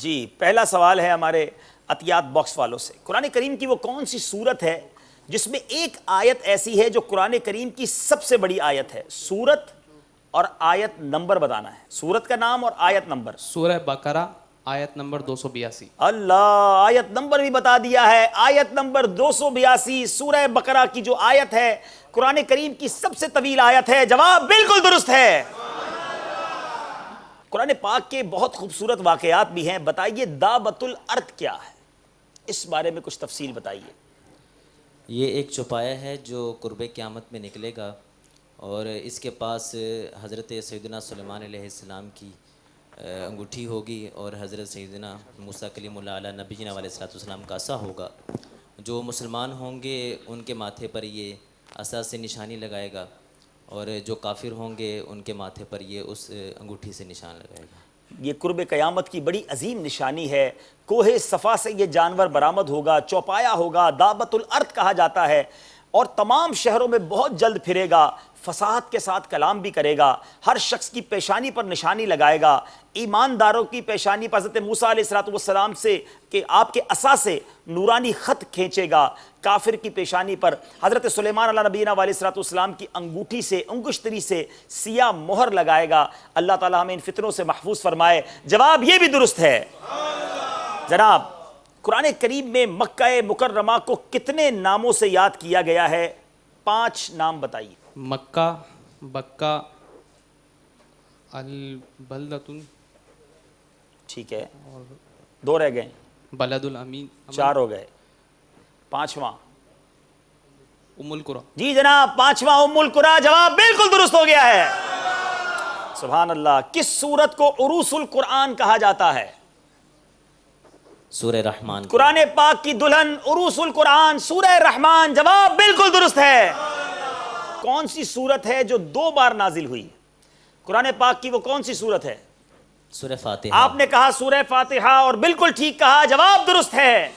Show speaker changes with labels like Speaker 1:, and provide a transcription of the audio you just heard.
Speaker 1: جی پہلا سوال ہے ہمارے عطیات باکس والوں سے، قرآن کریم کی وہ کون سی سورت ہے جس میں ایک آیت ایسی ہے جو قرآن کریم کی سب سے بڑی آیت ہے؟ سورت اور آیت نمبر بتانا ہے، سورت کا نام اور آیت نمبر۔
Speaker 2: سورہ بقرہ آیت نمبر 282۔
Speaker 1: اللہ، آیت نمبر بھی بتا دیا ہے، آیت نمبر 282 سورہ بقرہ کی جو آیت ہے قرآن کریم کی سب سے طویل آیت ہے۔ جواب بالکل درست ہے۔ قرآن پاک کے بہت خوبصورت واقعات بھی ہیں، بتائیے دابۃ الارض کیا ہے، اس بارے میں کچھ تفصیل بتائیے۔
Speaker 3: یہ ایک چوپایا ہے جو قرب قیامت میں نکلے گا، اور اس کے پاس حضرت سیدنا سلیمان علیہ السلام کی انگوٹھی ہوگی، اور حضرت سیدنا موسیٰ کلیم اللہ علیہ نبینا علیہ السلام کا عصا ہوگا۔ جو مسلمان ہوں گے ان کے ماتھے پر یہ عصا سے نشانی لگائے گا، اور جو کافر ہوں گے ان کے ماتھے پر یہ اس انگوٹھی سے نشان لگائے گا۔
Speaker 1: یہ قرب قیامت کی بڑی عظیم نشانی ہے۔ کوہ صفا سے یہ جانور برآمد ہوگا، چوپایا ہوگا، دابۃ الارض کہا جاتا ہے، اور تمام شہروں میں بہت جلد پھرے گا، فصاحت کے ساتھ کلام بھی کرے گا، ہر شخص کی پیشانی پر نشانی لگائے گا۔ ایمانداروں کی پیشانی پر حضرت موسیٰ علیہ السلام سے کہ آپ کے عصا سے نورانی خط کھینچے گا، کافر کی پیشانی پر حضرت سلیمان علیہ نبینا علیہ السلام کی انگوٹھی سے، انگشتری سے سیاہ مہر لگائے گا۔ اللہ تعالی ہمیں ان فتنوں سے محفوظ فرمائے۔ جواب یہ بھی درست ہے۔ جناب، قرآن کریم میں مکہ مکرمہ کو کتنے ناموں سے یاد کیا گیا ہے؟ 5 نام بتائیے۔
Speaker 2: مکہ، بکہ، البلدۃ،
Speaker 1: ٹھیک ہے، 2 رہ گئے،
Speaker 2: بلد الامین،
Speaker 1: 4 ہو گئے، 5واں
Speaker 2: ام القریٰ۔
Speaker 1: جی جناب، 5واں ام القریٰ، جواب بالکل درست ہو گیا ہے۔ سبحان اللہ۔ کس سورت کو عروس القرآن کہا جاتا ہے؟
Speaker 3: سورہ رحمان۔
Speaker 1: قرآن پاک کی دلہن عروس القرآن سورہ رحمان، جواب بالکل درست ہے۔ کون سی سورت ہے جو 2 بار نازل ہوئی؟ قرآن پاک کی وہ کون سی سورت ہے؟
Speaker 3: سورہ فاتحہ۔
Speaker 1: آپ نے کہا سورہ فاتحہ، اور بالکل ٹھیک کہا، جواب درست ہے۔